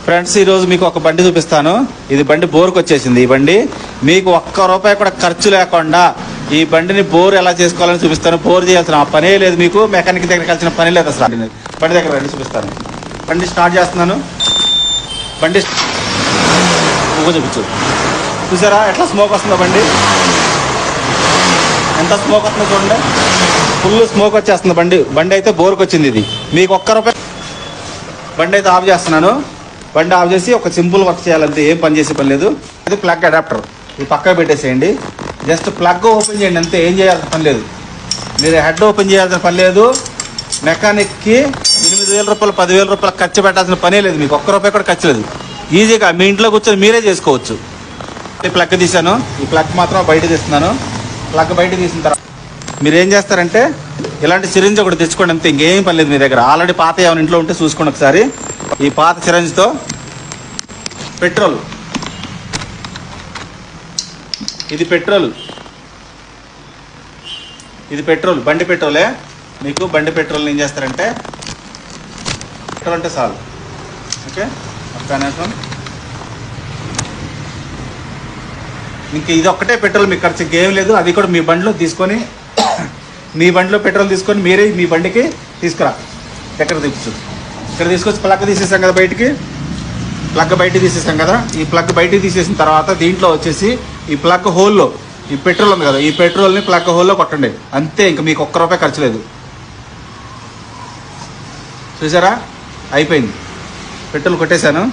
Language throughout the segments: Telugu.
ఫ్రెండ్స్, ఈరోజు మీకు ఒక బండి చూపిస్తాను. ఇది బండి బోర్కి వచ్చేసింది. ఈ బండి మీకు ఒక్క రూపాయి కూడా ఖర్చు లేకుండా ఈ బండిని బోర్ ఎలా చేసుకోవాలని చూపిస్తాను. బోర్ చేయాల్సిన పనే లేదు, మీకు మెకానిక్ దగ్గర కలిసిన పని లేదు అసలు. బండి దగ్గర రండి, చూపిస్తాను. బండి స్టార్ట్ చేస్తున్నాను. బండి చూపించు. చూసారా ఎట్లా స్మోక్ వస్తుందో? బండి ఎంత స్మోక్ వస్తుందో చూడండి. ఫుల్ స్మోక్ వచ్చేస్తుంది. బండి అయితే బోర్కి వచ్చింది. ఇది మీకు ఒక్క రూపాయి. బండి అయితే ఆఫ్ చేస్తున్నాను. బండి ఆఫ్ చేసి ఒక సింపుల్ వర్క్ చేయాలంటే ఏం పని చేసే పని లేదు. ఇది ప్లగ్ అడాప్టర్, ఇది పక్కకు పెట్టేసేయండి. జస్ట్ ప్లగ్ ఓపెన్ చేయండి అంతే, ఏం చేయాల్సిన పని లేదు. మీరు హెడ్ ఓపెన్ చేయాల్సిన పని లేదు. మెకానిక్కి 8,000 రూపాయలు 10,000 రూపాయలు ఖర్చు పెట్టాల్సిన పనే లేదు. మీకు ఒక్క రూపాయి కూడా ఖర్చు లేదు. ఈజీగా మీ ఇంట్లో కూర్చొని మీరే చేసుకోవచ్చు. ఈ ప్లగ్ తీశాను. ఈ ప్లగ్ మాత్రం బయట తీస్తున్నాను. ప్లగ్ బయట తీసిన తర్వాత మీరు ఏం చేస్తారంటే ఇలాంటి సిరింజ్ ఒకటి తెచ్చుకోండి అంతే, ఇంకేం పని లేదు. మీ దగ్గర ఆల్రెడీ పాత ఏమైనా ఇంట్లో ఉంటే చూసుకోండి ఒకసారి. ఈ పాత సిరంజ్తో పెట్రోల్, ఇది పెట్రోల్, బండి పెట్రోలే. మీకు బండి పెట్రోల్ ఏం చేస్తారంటే పెట్రోల్ అంటే చాలు. ఓకే, ఒక్క నిమిషం. ఇంక ఇది ఒక్కటే పెట్రోల్, మీకు ఖర్చు ఇంకేం లేదు. అది కూడా మీ బండిలో తీసుకొని మీ బండిలో పెట్రోల్ తీసుకొని మీరే మీ బండికి తీసుకురా. ఎక్కడ తీసుకో, ఇక్కడ తీసుకొచ్చి ప్లగ్ తీసేసాం కదా బయటికి. ప్లగ్ బయట తీసేసాం కదా. ఈ ప్లగ్ బయటికి తీసేసిన తర్వాత దీంట్లో వచ్చేసి ఈ ప్లగ్ హోల్లో ఈ పెట్రోల్ ఉంది కదా, ఈ పెట్రోల్ని ప్లగ్ హోల్లో కొట్టండి అంతే. ఇంకా మీకు ఒక్క రూపాయి ఖర్చు లేదు. చూసారా, అయిపోయింది. పెట్రోల్ కొట్టేశాను.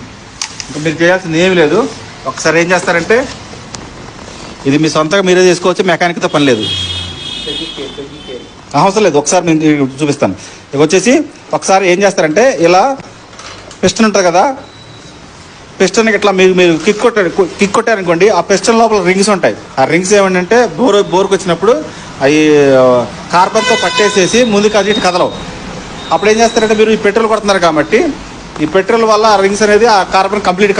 ఇంకా మీరు చేయాల్సింది ఏమీ లేదు. ఒకసారి ఏం చేస్తారంటే ఇది మీ సొంతంగా మీరే చేసుకోవచ్చు, మెకానిక్తో పని లేదు, అవసరం లేదు. ఒకసారి నేను చూపిస్తాను. ఇక వచ్చేసి ఒకసారి ఏం చేస్తారంటే ఇలా పిస్టన్ ఉంటుంది కదా, పిస్టన్కి ఇట్లా మీరు కిక్ కొట్టారనుకోండి, ఆ పిస్టన్ లోపల రింగ్స్ ఉంటాయి. ఆ రింగ్స్ ఏమంటే బోర్కి వచ్చినప్పుడు అవి కార్బన్తో పట్టేసేసి ముందుకు అది ఇటు కదలవు. అప్పుడు ఏం చేస్తారంటే మీరు ఈ పెట్రోల్ కొడుతున్నారు కాబట్టి ఈ పెట్రోల్ వల్ల ఆ రింగ్స్ అనేది ఆ కార్బన్ కంప్లీట్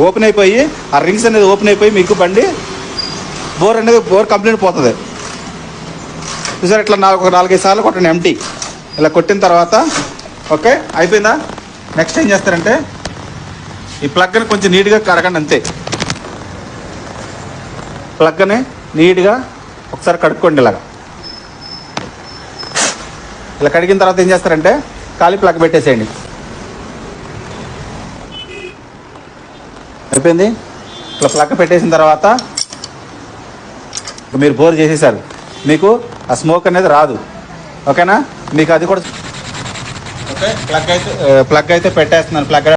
ఓపెన్ అయిపోయి ఆ రింగ్స్ అనేది ఓపెన్ అయిపోయి మీకు బండి బోర్ కంప్లీట్ పోతుంది. చూసారు, ఇట్లా 4-5 సార్లు కొట్టండి ఎంటీ. ఇలా కొట్టిన తర్వాత ఓకే అయిపోయిందా. నెక్స్ట్ ఏం చేస్తారంటే ఈ ప్లగ్ని కొంచెం నీట్గా కడగండి అంతే. ప్లగ్ని నీట్గా ఒకసారి కడుక్కోండి. ఇలా కడిగిన తర్వాత ఏం చేస్తారంటే ఖాళీ ప్లగ్ పెట్టేసేయండి. అయిపోయింది. ఇట్లా ప్లగ్ పెట్టేసిన తర్వాత మీరు బోర్ చేసేసారు, మీకు ఆ స్మోక్ అనేది రాదు. ఓకేనా, మీకు అది కూడా ఓకే. ప్లగ్ అయితే పెట్టేస్తున్నాను. ప్లగ్